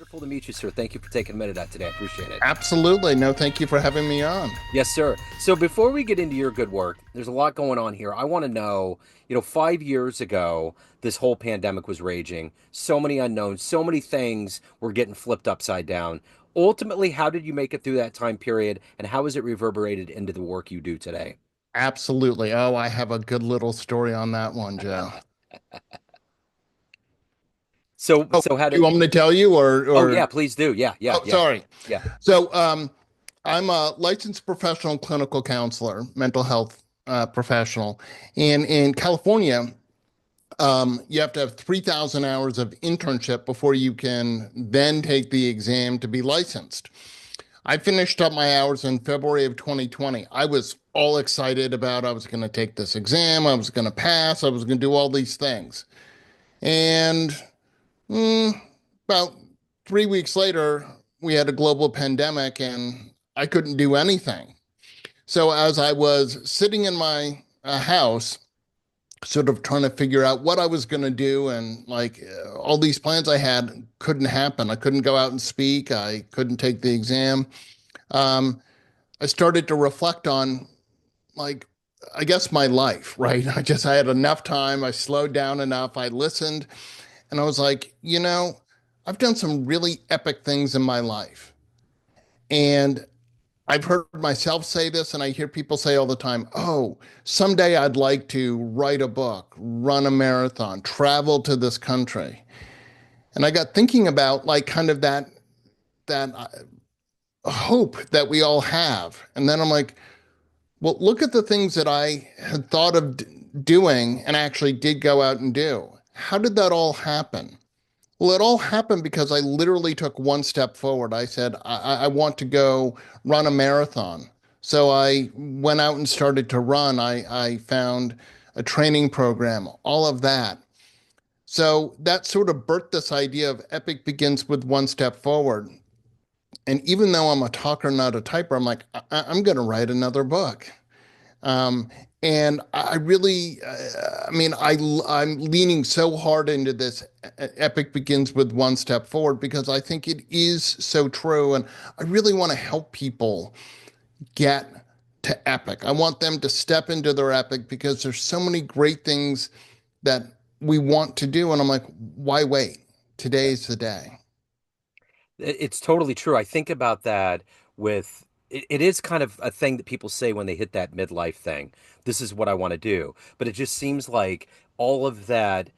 Wonderful to meet you, sir. Thank you for taking a minute out today. I appreciate it. Absolutely. No, thank you for having me on. Yes, sir. So before we get into your good work, there's a lot going on here. I want to know, 5 years ago, this whole pandemic was raging. So many unknowns, so many things were getting flipped upside down. Ultimately, how did you make it through that time period, and how has it reverberated into the work you do today? Absolutely. Oh, I have a good little story on that one, Joe. So, Oh, so how do you did? want me to tell you Oh, yeah, or please do. Yeah, yeah, oh, yeah, sorry. yeah. So, I'm a licensed professional clinical counselor, mental health professional. And in California, you have to have 3,000 hours of internship before you can then take the exam to be licensed. I finished up my hours in February of 2020. I was all excited about I was going to take this exam, I was going to pass, I was going to do all these things. And mm, about 3 weeks later, we had a global pandemic and I couldn't do anything. So as I was sitting in my house, sort of trying to figure out what I was going to do, and all these plans I had couldn't happen. I couldn't go out and speak. I couldn't take the exam. Um, I started to reflect on, like, I guess my life, right? I had enough time. I slowed down enough. I listened, and I was like, I've done some really epic things in my life. And I've heard myself say this, and I hear people say all the time, oh, someday I'd like to write a book, run a marathon, travel to this country. And I got thinking about, like, kind of that hope that we all have. And then I'm like, well, look at the things that I had thought of doing and actually did go out and do. How did that all happen? Well, it all happened because I literally took one step forward. I said, I want to go run a marathon. So I went out and started to run. I found a training program, all of that. So that sort of birthed this idea of epic begins with one step forward. And even though I'm a talker, not a typer, I'm like, I'm going to write another book. Um, and I really, I mean, I'm leaning so hard into this epic begins with one step forward because I think it is so true. And I really want to help people get to epic. I want them to step into their epic because there's so many great things that we want to do. And I'm like, why wait? Yeah. Today's the day. It's totally true. I think about that with it is kind of a thing that people say when they hit that midlife thing. This is what I want to do. But it just seems like all of that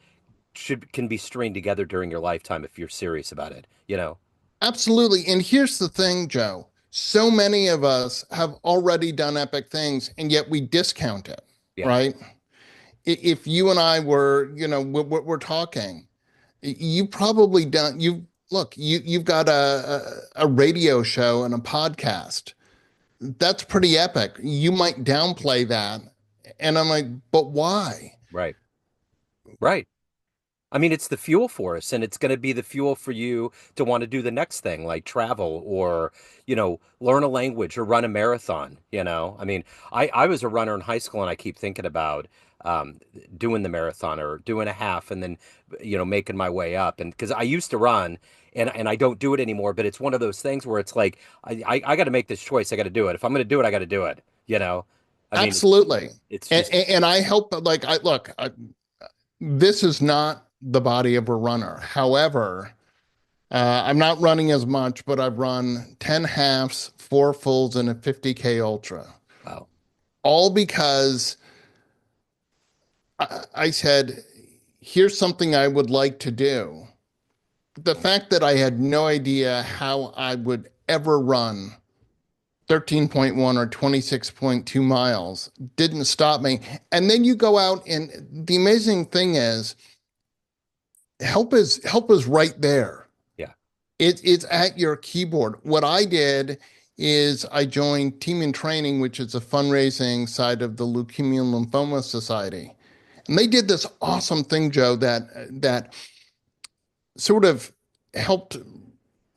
should can be stringed together during your lifetime if you're serious about it. Absolutely. And here's the thing, Joe. So many of us have already done epic things, and yet we discount it, Yeah. right? If you and I were, we're talking, you probably done, you've got a radio show and a podcast. That's pretty epic. You might downplay that. And I'm like, but why? Right. Right. I mean, it's the fuel for us, and it's going to be the fuel for you to want to do the next thing, like travel or, learn a language or run a marathon. I mean, I was a runner in high school, and I keep thinking about doing the marathon or doing a half and then, making my way up. And because I used to run and I don't do it anymore, but it's one of those things where it's like, I got to make this choice. I got to do it. If I'm going to do it, I got to do it. I mean, Absolutely. it's And, just, and I help, like, this is not the body of a runner. However, I'm not running as much, but I've run 10 halves, four fulls, and a 50K ultra. wow. All because I said, here's something I would like to do. The fact that I had no idea how I would ever run 13.1 or 26.2 miles didn't stop me. And then you go out, and the amazing thing is, help is right there. Yeah. It's at your keyboard. What I did is I joined Team in Training, which is a fundraising side of the Leukemia and Lymphoma Society. And they did this awesome thing, Joe, that sort of helped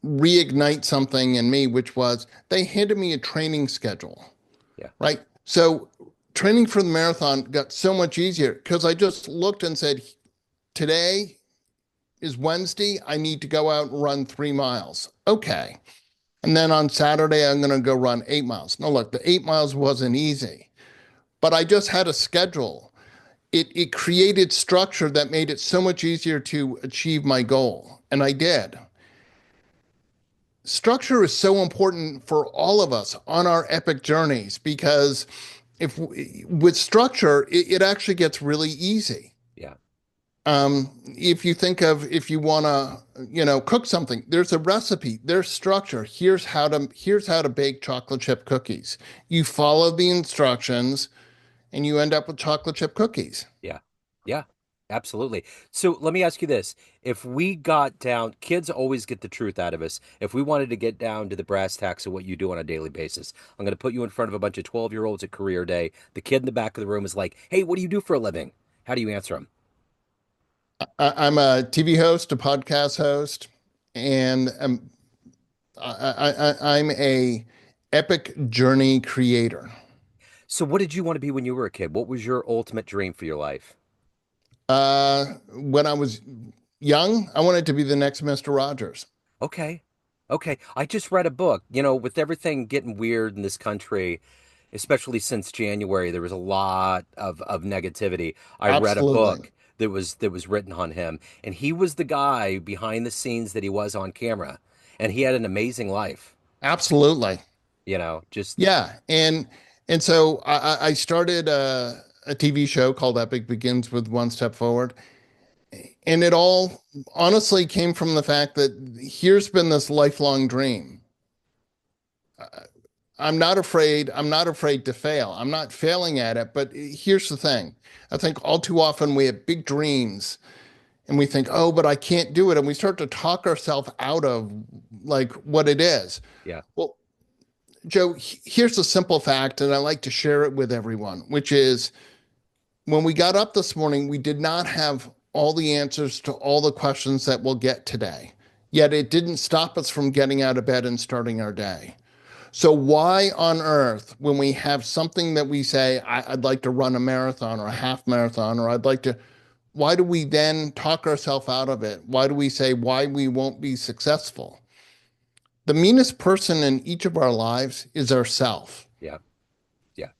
reignite something in me, which was they handed me a training schedule, Yeah. right? So training for the marathon got so much easier because I just looked and said, today is Wednesday. I need to go out and run 3 miles. Okay. And then on Saturday, I'm going to go run 8 miles. Now, look, the 8 miles wasn't easy, but I just had a schedule. It created structure that made it so much easier to achieve my goal. And I did. Structure is so important for all of us on our epic journeys because if with structure, it actually gets really easy. Yeah. If you think of if you want to, cook something, there's a recipe, there's structure. Here's how to bake chocolate chip cookies. You follow the instructions, and you end up with chocolate chip cookies. Yeah. Yeah. Absolutely. So let me ask you this. If we got down, kids always get the truth out of us. If we wanted to get down to the brass tacks of what you do on a daily basis, I'm going to put you in front of a bunch of 12-year-olds at career day. The kid in the back of the room is like, "Hey, what do you do for a living?" How do you answer them? I'm a TV host, a podcast host, and I'm a epic journey creator. So what did you want to be when you were a kid? What was your ultimate dream for your life? When I was young, I wanted to be the next Mr. Rogers. Okay. Okay. I just read a book. With everything getting weird in this country, especially since January, there was a lot of negativity. I read a Absolutely. book that was written on him, and he was the guy behind the scenes that he was on camera, and he had an amazing life. Absolutely. Just Yeah. And so I started a TV show called Epic Begins with One Step Forward. And it all honestly came from the fact that here's been this lifelong dream. I'm not afraid. I'm not afraid to fail. I'm not failing at it. But here's the thing. I think all too often we have big dreams and we think, oh, but I can't do it. And we start to talk ourselves out of like what it is. yeah, Well, Joe, here's a simple fact, and I like to share it with everyone, which is when we got up this morning, we did not have all the answers to all the questions that we'll get today. Yet it didn't stop us from getting out of bed and starting our day. So, why on earth, when we have something that we say, I'd like to run a marathon or a half marathon, or I'd like to, why do we then talk ourselves out of it? Why do we say why we won't be successful? The meanest person in each of our lives is ourself. yeah, yeah,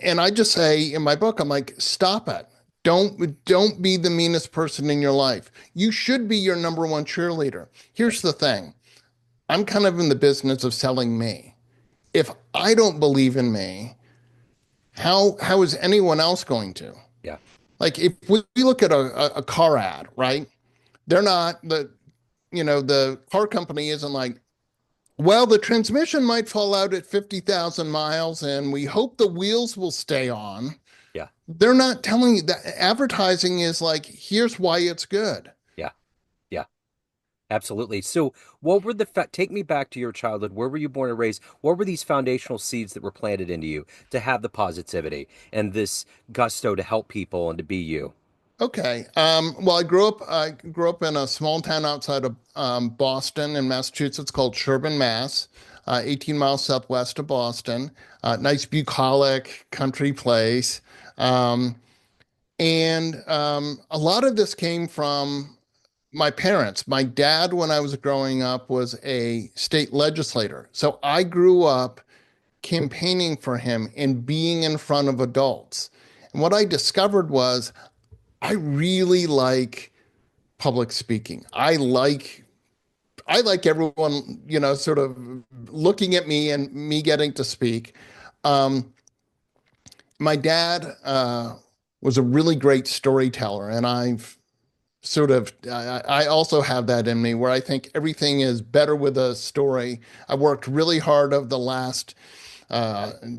And I just say in my book, I'm like, stop it. Don't be the meanest person in your life. You should be your number one cheerleader. yeah, Here's the thing. I'm kind of in the business of selling me. If I don't believe in me, how is anyone else going to? yeah, Like if we look at a car ad, right? They're not the car company isn't like, well, the transmission might fall out at 50,000 miles and we hope the wheels will stay on. yeah, They're not telling you that advertising is like, here's why it's good. yeah, yeah. Absolutely. So, take me back to your childhood. Where were you born and raised? What were these foundational seeds that were planted into you to have the positivity and this gusto to help people and to be you? Okay. Well, I grew up in a small town outside of Boston in Massachusetts called Sherburne, Mass, 18 miles southwest of Boston. Nice bucolic country place. Um, and a lot of this came from my parents. My dad, when I was growing up, was a state legislator. So I grew up campaigning for him and being in front of adults. And what I discovered was I really like public speaking. I like everyone, sort of looking at me and me getting to speak. Um, my dad was a really great storyteller, and I also have that in me where I think everything is better with a story. I worked really hard over the last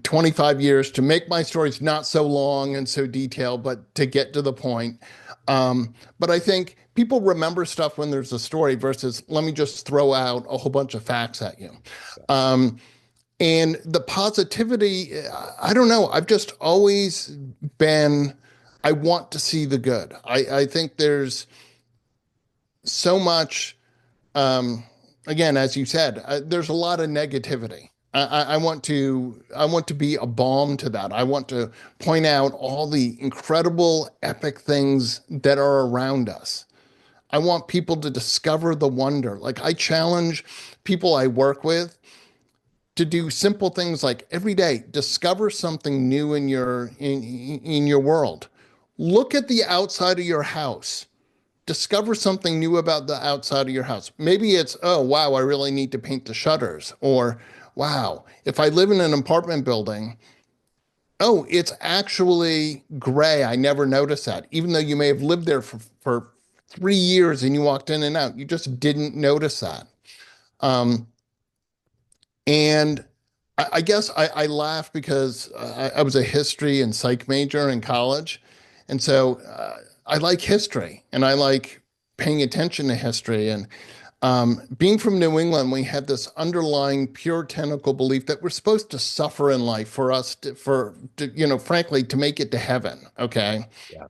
25 years to make my stories not so long and so detailed, but to get to the point. But I think people remember stuff when there's a story versus let me just throw out a whole bunch of facts at you. Um, and the positivity, I don't know. I've just always been, I want to see the good. I think there's so much, um, again, as you said, there's a lot of negativity. I want to be a balm to that. I want to point out all the incredible, epic things that are around us. I want people to discover the wonder. Like I challenge people I work with to do simple things like every day discover something new in your world. Look at the outside of your house. Discover something new about the outside of your house. Maybe it's, oh wow, I really need to paint the shutters, or wow, if I live in an apartment building, oh, it's actually gray. I never noticed that. Even though you may have lived there for 3 years and you walked in and out, you just didn't notice that. Um, and I guess I laugh because I was a history and psych major in college. And so I like history and I like paying attention to history. And being from New England, we had this underlying puritanical belief that we're supposed to suffer in life for us frankly, to make it to heaven. Okay. Yeah.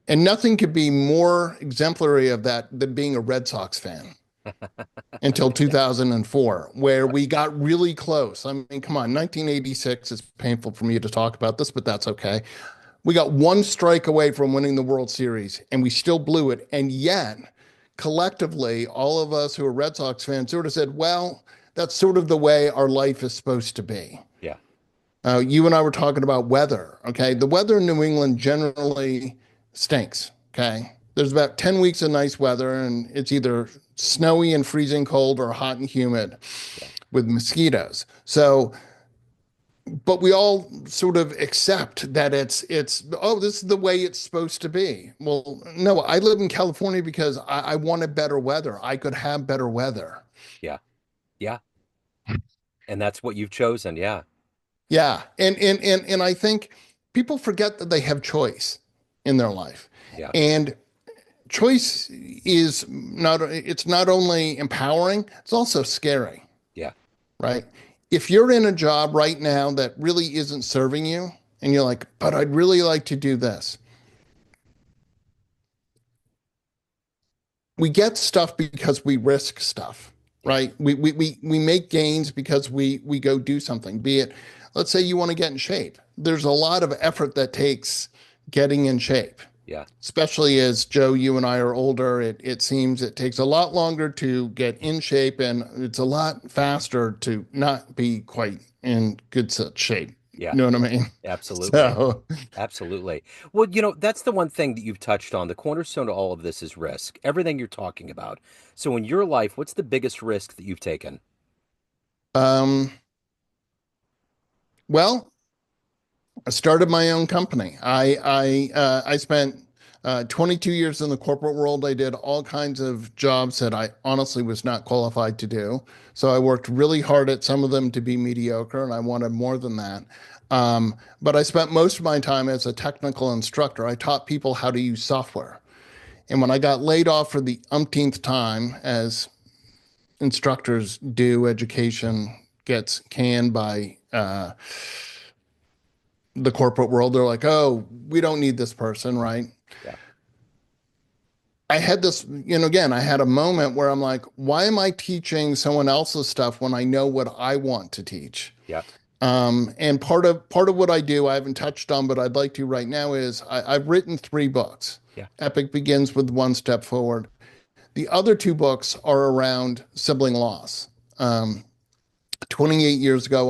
And nothing could be more exemplary of that than being a Red Sox fan until Yeah. 2004, where we got really close. I mean, come on, 1986 is painful for me to talk about this, but that's okay. We got one strike away from winning the World Series, and we still blew it. And yet, collectively, all of us who are Red Sox fans sort of said, well, that's sort of the way our life is supposed to be. Yeah. You and I were talking about weather. Okay. The weather in New England generally stinks. Okay. There's about 10 weeks of nice weather, and it's either snowy and freezing cold or hot and humid Yeah. with mosquitoes. So, but we all sort of accept that it's oh, this is the way it's supposed to be. Well, no, I live in California because I wanted better weather. I could have better weather. Yeah. Yeah. And that's what you've chosen. Yeah. Yeah. And I think people forget that they have choice in their life. Yeah. And choice is not it's not only empowering, it's also scary, Yeah. right? If you're in a job right now that really isn't serving you and you're like, but I'd really like to do this. We get stuff because we risk stuff, Yeah. right? We make gains because we go do something, be it, let's say you want to get in shape. There's a lot of effort that takes getting in shape, Yeah. especially as Joe, you and I are older. It seems it takes a lot longer to get in shape and it's a lot faster to not be quite in good such shape. Yeah. You know what I mean? Absolutely. So, Absolutely. Well, that's the one thing that you've touched on. The cornerstone to all of this is risk, everything you're talking about. So, in your life, what's the biggest risk that you've taken? um, well, I started my own company. I spent 22 years in the corporate world. I did all kinds of jobs that I honestly was not qualified to do. So I worked really hard at some of them to be mediocre, and I wanted more than that. But I spent most of my time as a technical instructor. I taught people how to use software. And when I got laid off for the umpteenth time, as instructors do, education gets canned by the corporate world. They're like, oh, we don't need this person, right? Yeah. I had this, again, I had a moment where I'm like, why am I teaching someone else's stuff when I know what I want to teach? Yeah. And part of what I do, I haven't touched on, but I'd like to right now is I've written 3 books. Yeah. Epic begins with One Step Forward. The other 2 books are around sibling loss. 28 years ago,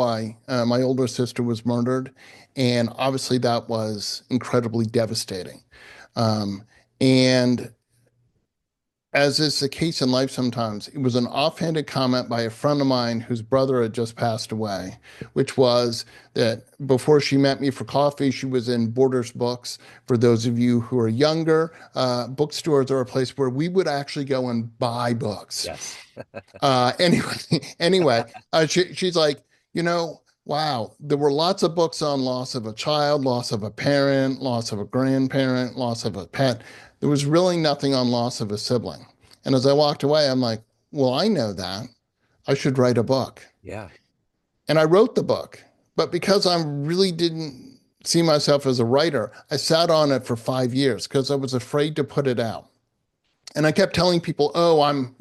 my older sister was murdered, and obviously that was incredibly devastating. Um, and as is the case in life sometimes, it was an offhanded comment by a friend of mine whose brother had just passed away, which was that before she met me for coffee, she was in Borders Books. For those of you who are younger, bookstores are a place where we would actually go and buy books. Yes. Anyway, she's like, wow, there were lots of books on loss of a child, loss of a parent, loss of a grandparent, loss of a pet. There was really nothing on loss of a sibling. And as I walked away, I'm like, well, I know that. I should write a book. Yeah. And I wrote the book. But because I really didn't see myself as a writer, I sat on it for 5 years because I was afraid to put it out. And I kept telling people, oh, I'm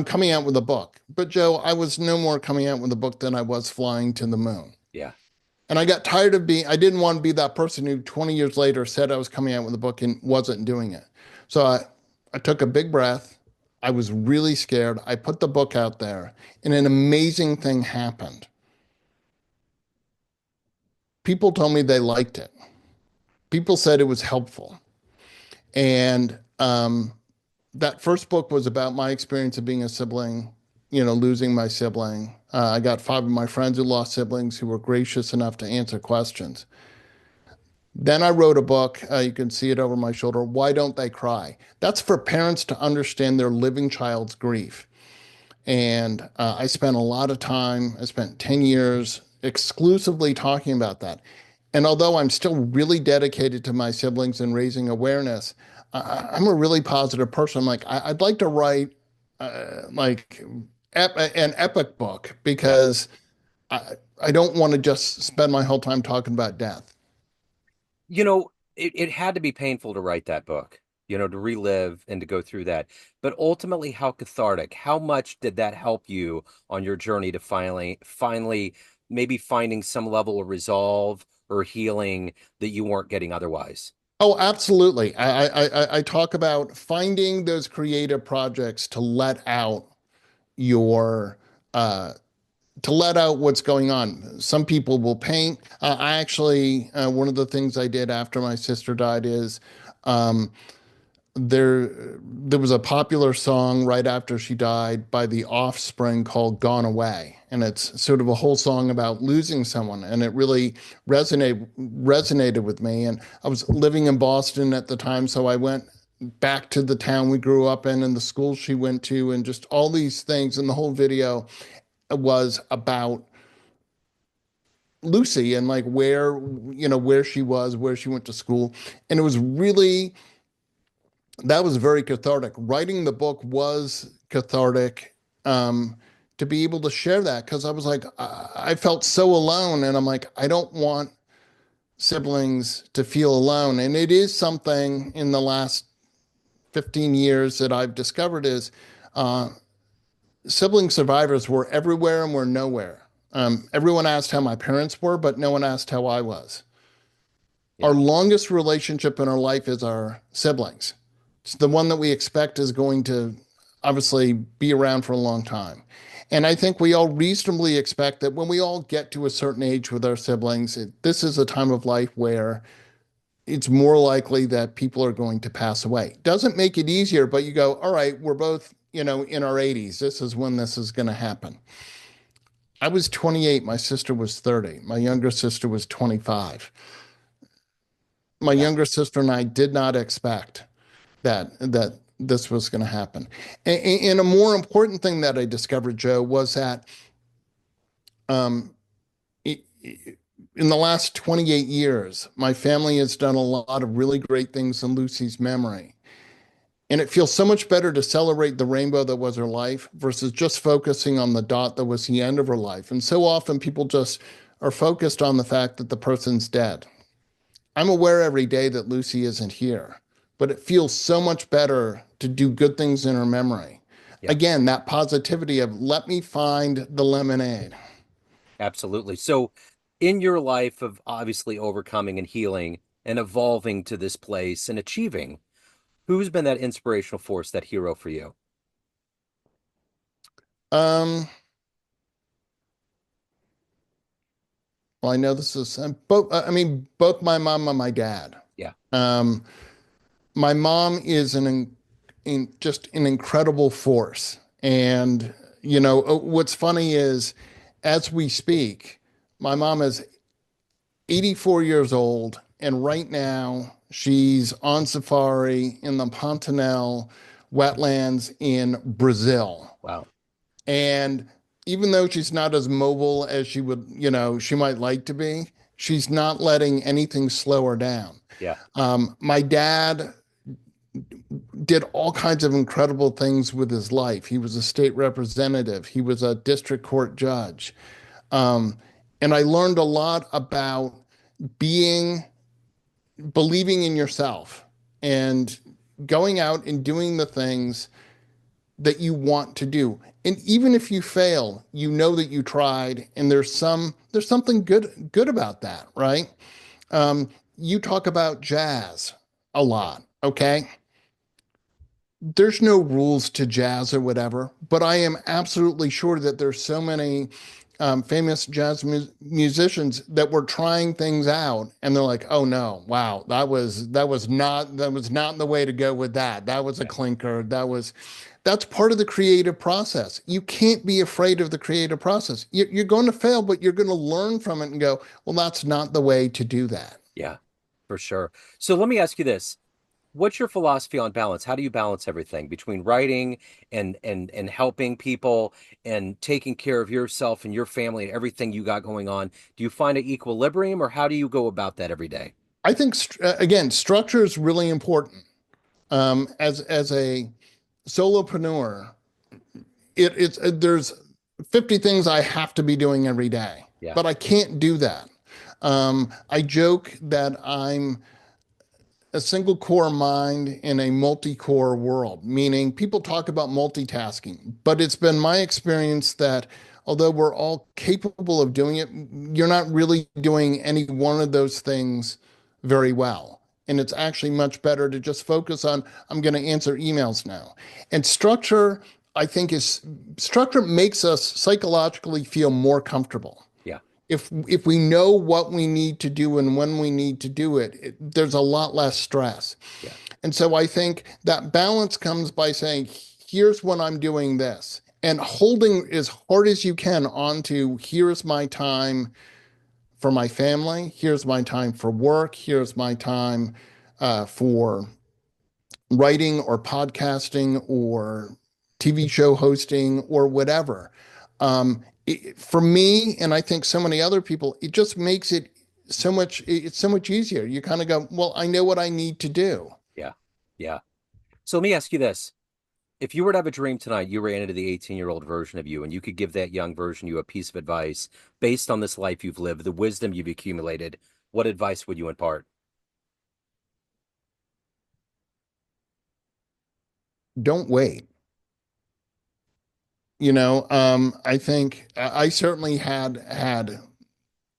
coming out with a book. But Joe, I was no more coming out with a book than I was flying to the moon. Yeah. And I got tired of I didn't want to be that person who 20 years later said I was coming out with a book and wasn't doing it. So I took a big breath. I was really scared. I put the book out there, and an amazing thing happened. People told me they liked it. People said it was helpful. And that first book was about my experience of being a sibling, losing my sibling. I got five of my friends who lost siblings who were gracious enough to answer questions. Then I wrote a book. You can see it over my shoulder. Why Don't They Cry? That's for parents to understand their living child's grief. And I spent a lot of time, I spent 10 years exclusively talking about that. And although I'm still really dedicated to my siblings and raising awareness, I'm a really positive person. I'm like, I'd like to write like an epic book Yeah. because I don't want to just spend my whole time talking about death. It had to be painful to write that book, to relive and to go through that. But ultimately, how cathartic, how much did that help you on your journey to finally, maybe finding some level of resolve or healing that you weren't getting otherwise? Oh, absolutely. I talk about finding those creative projects your uh, to let out what's going on. Some people will paint. I actually one of the things I did after my sister died is um, there was a popular song right after she died by The Offspring called Gone Away. And it's sort of a whole song about losing someone. And it really resonated with me. And I was living in Boston at the time, so I went back to the town we grew up in and the school she went to and just all these things. And the whole video was about Lucy and like where she was, where she went to school. And it was really that was very cathartic. Writing the book was cathartic um, to be able to share that because I was like, I felt so alone. And I'm like, I don't want siblings to feel alone. And it is something in the last 15 years that I've discovered is uh, sibling survivors were everywhere and were nowhere. Everyone asked how my parents were, but no one asked how I was. Our Yeah. longest relationship in our life is our siblings. It's the one that we expect is going to obviously be around for a long time. And I think we all reasonably expect that when we all get to a certain age with our siblings, this is a time of life where it's more likely that people are going to pass away. Doesn't make it easier, but you go, all right, we're both, in our 80s. This is when this is going to happen. I was 28. My sister was 30. My younger sister was 25. My Yeah. younger sister and I did not expect that this was going to happen. And a more important thing that I discovered, Joe, was that um, in the last 28 years, my family has done a lot of really great things in Lucy's memory. And it feels so much better to celebrate the rainbow that was her life versus just focusing on the dot that was the end of her life. And so often people just are focused on the fact that the person's dead. I'm aware every day that Lucy isn't here, but it feels so much better to do good things in her memory. Yeah. Again, that positivity of let me find the lemonade. Absolutely. So, in your life of obviously overcoming and healing and evolving to this place and achieving, who's been that inspirational force, that hero for you? Um, well, I know this is both. I mean, both my mom and my dad. Yeah. Um, my mom is just an incredible force, and what's funny is, as we speak, my mom is 84 years old, and right now she's on safari in the Pantanal wetlands in Brazil. Wow. And even though she's not as mobile as she might like to be, she's not letting anything slow her down. Yeah. My dad did all kinds of incredible things with his life. He was a state representative, he was a district court judge. Um, and I learned a lot about being believing in yourself and going out and doing the things that you want to do. And even if you fail, you know that you tried and there's something good about that, right? You talk about jazz a lot, okay? there's no rules to jazz or whatever, but I am absolutely sure that there's so many famous jazz musicians that were trying things out, and they're like, "Oh no, wow, that was not the way to go with that. That was a Yeah. clinker. That's part of the creative process. You can't be afraid of the creative process. You're going to fail, but you're going to learn from it and go, well, that's not the way to do that. Yeah, for sure. So let me ask you this. What's your philosophy on balance? How do you balance everything between writing and helping people and taking care of yourself and your family and everything you got going on? Do you find an equilibrium or how do you go about that every day? I think again, structure is really important. As a solopreneur, it's there's 50 things I have to be doing every day, Yeah, but I can't do that. I joke that I'm a single core mind in a multi-core world, meaning people talk about multitasking, but it's been my experience that although we're all capable of doing it, you're not really doing any one of those things very well. And it's actually much better to just focus on, I'm going to answer emails now. And I think, is structure makes us psychologically feel more comfortable. yeah, If we know what we need to do and when we need to do it, there's a lot less stress. yeah. And so I think that balance comes by saying, here's when I'm doing this, and holding as hard as you can onto here's my time for my family, here's my time for work, here's my time for writing or podcasting or TV show hosting or whatever. For me, and I think so many other people, it just makes it's so much easier. You kind of go, well, I know what I need to do. Yeah. Yeah. So let me ask you this. If you were to have a dream tonight, you ran into the 18-year-old version of you, and you could give that young version you a piece of advice based on this life you've lived, the wisdom you've accumulated, what advice would you impart? Don't wait. I think I certainly had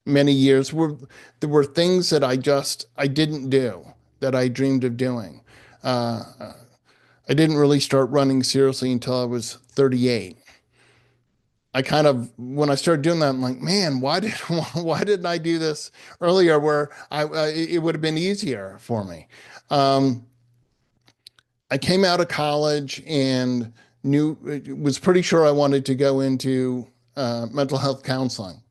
many years where there were things that I didn't do that I dreamed of doing. Uh, I didn't really start running seriously until I was 38. I kind of when I started doing that, I'm like, man, why didn't I do this earlier? Where it would have been easier for me. Um, I came out of college and knew was pretty sure I wanted to go into mental health counseling.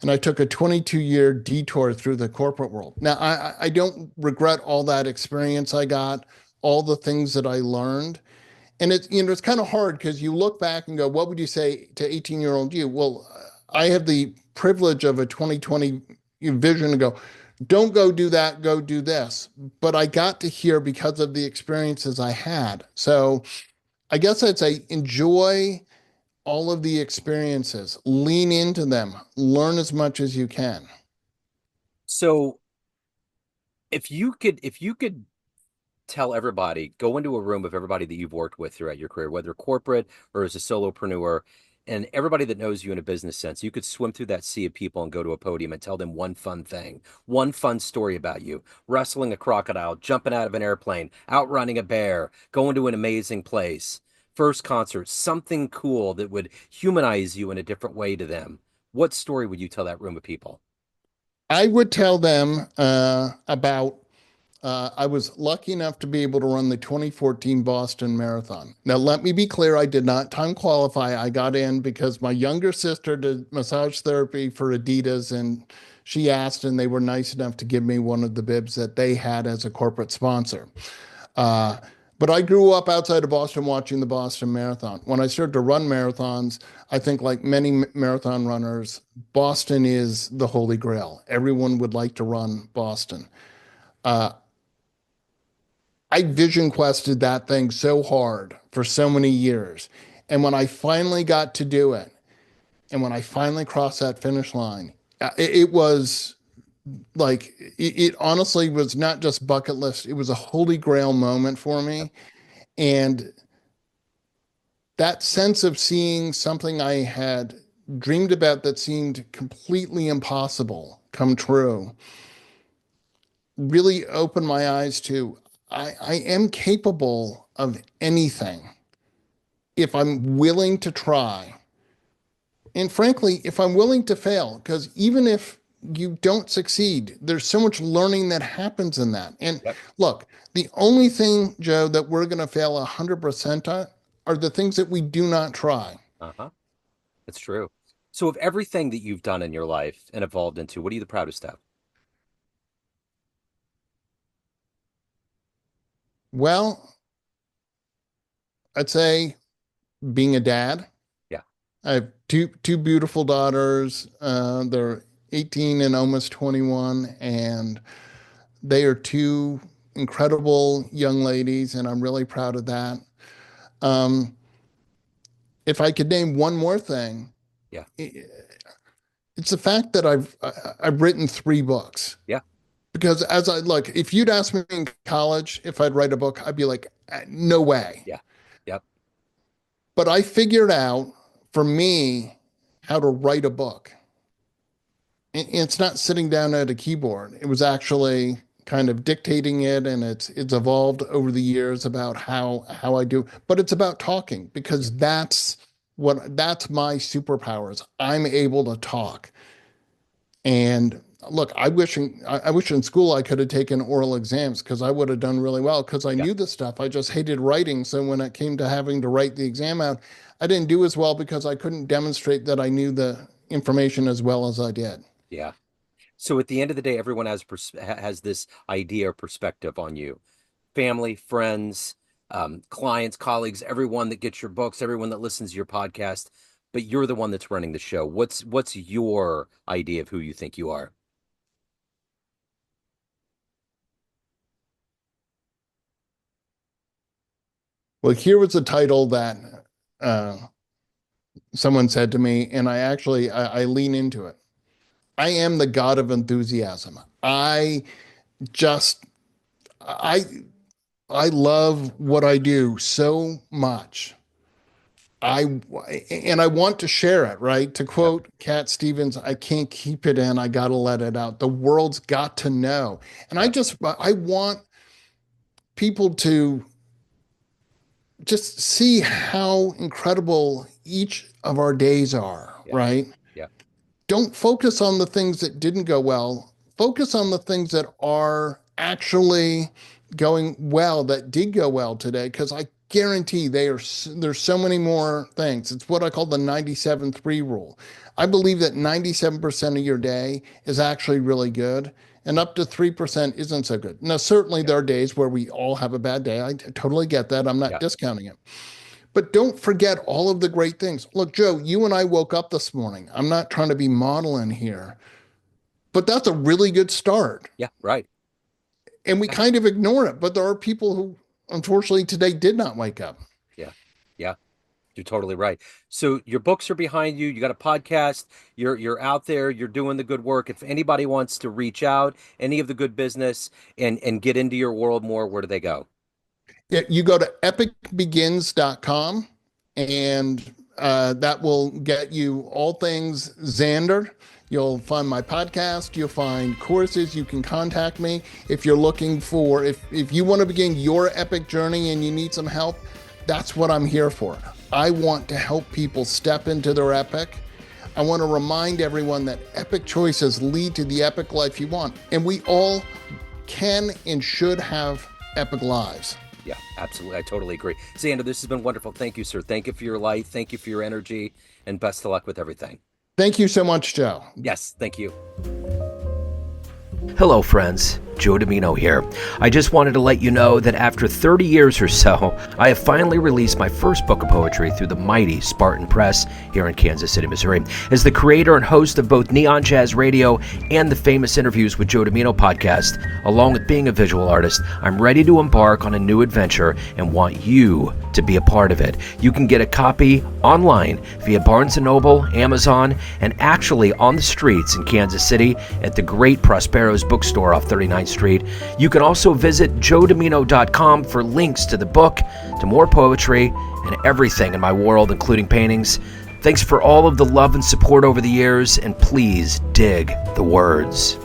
And I took a 22-year detour through the corporate world. Now, I don't regret all that experience I got, all the things that I learned. And it's kind of hard because you look back and go, what would you say to 18-year-old you? Well, I have the privilege of a 2020 vision to go, don't go do that, go do this. But I got to hear because of the experiences I had. So I guess I'd say enjoy all of the experiences, lean into them, learn as much as you can. So if you could tell everybody, go into a room of everybody that you've worked with throughout your career, whether corporate or as a solopreneur, and everybody that knows you in a business sense, you could swim through that sea of people and go to a podium and tell them one fun thing, one fun story about you, wrestling a crocodile, jumping out of an airplane, outrunning a bear, going to an amazing place, first concert, something cool that would humanize you in a different way to them. What story would you tell that room of people? I would tell them about I was lucky enough to be able to run the 2014 Boston Marathon. Now, let me be clear, I did not time qualify. I got in because my younger sister did massage therapy for Adidas, and she asked, and they were nice enough to give me one of the bibs that they had as a corporate sponsor. Uh, but I grew up outside of Boston watching the Boston Marathon. When I started to run marathons, I think, like many marathon runners, Boston is the holy grail. Everyone would like to run Boston. Uh, I vision quested that thing so hard for so many years. And when I finally got to do it, and when I finally crossed that finish line, it was like, it honestly was not just bucket list, it was a holy grail moment for me. And that sense of seeing something I had dreamed about that seemed completely impossible come true really opened my eyes to I am capable of anything if I'm willing to try. And frankly, if I'm willing to fail, because even if you don't succeed, there's so much learning that happens in that. And Yep. look, the only thing, Joe, that we're going to fail 100% on are the things that we do not try. Uh-huh. That's true. So of everything that you've done in your life and evolved into, what are you the proudest of? Well, I'd say being a dad. Yeah. I have two beautiful daughters. They're 18 and almost 21, and they are two incredible young ladies, and I'm really proud of that. Um, if I could name one more thing, Yeah. it's the fact that I've written 3 books. Yeah. Because as I look, if you'd asked me in college if I'd write a book, I'd be like, no way. Yeah. Yep. But I figured out for me how to write a book. It's not sitting down at a keyboard. It was actually kind of dictating it, and it's evolved over the years about how I do. But it's about talking Yeah. because that's my superpowers. I'm able to talk. And look, I wish in school I could have taken oral exams because I would have done really well because I Yeah. knew the stuff. I just hated writing. So when it came to having to write the exam out, I didn't do as well because I couldn't demonstrate that I knew the information as well as I did. Yeah. So at the end of the day, everyone has this idea or perspective on you. Family, friends, clients, colleagues, everyone that gets your books, everyone that listens to your podcast, but you're the one that's running the show. What's your idea of who you think you are? Well, here was a title that uh, someone said to me, and I lean into it. I am the God of enthusiasm. Just I I love what I do so much. I and I want to share it, right? To Yep. quote Cat Stevens, I can't keep it in. I got to let it out. The world's got to know. And Yep. I want people to just see how incredible each of our days are, Yeah. right? Yeah. Don't focus on the things that didn't go well. Focus on the things that are actually going well, that did go well today, because I guarantee there's so many more things. It's what I call the 97-3 rule. I believe that 97% of your day is actually really good and up to 3% isn't so good. Now, certainly Yep. there are days where we all have a bad day. I totally get that. I'm not Yeah. discounting it. But don't forget all of the great things. Look, Joe, you and I woke up this morning. I'm not trying to be modeling here, but that's a really good start. Yeah. Right. And we Yeah. kind of ignore it. But there are people who, unfortunately, today did not wake up. Yeah. Yeah. You're totally right. So your books are behind you. You got a podcast. You're out there. You're doing the good work. If anybody wants to reach out, any of the good business and get into your world more, where do they go? Yeah, you go to epicbegins.com and that will get you all things Xander. You'll find my podcast. You'll find courses. You can contact me if you're looking for, if you want to begin your epic journey and you need some help, that's what I'm here for. I want to help people step into their epic. I want to remind everyone that epic choices lead to the epic life you want. And we all can and should have epic lives. Yeah, absolutely. I totally agree. Xander, this has been wonderful. Thank you, sir. Thank you for your light. Thank you for your energy, and best of luck with everything. Thank you so much, Joe. Yes, thank you. Hello, friends. Joe Dimino here. I just wanted to let you know that after 30 years or so, I have finally released my first book of poetry through the mighty Spartan Press here in Kansas City, Missouri. As the creator and host of both Neon Jazz Radio and the Famous Interviews with Joe Dimino podcast, along with being a visual artist, I'm ready to embark on a new adventure and want you to be a part of it. You can get a copy online via Barnes & Noble, Amazon, and actually on the streets in Kansas City at the great Prospero's bookstore off 39th Street. You can also visit joedimino.com for links to the book, to more poetry, and everything in my world, including paintings. Thanks for all of the love and support over the years, and please dig the words.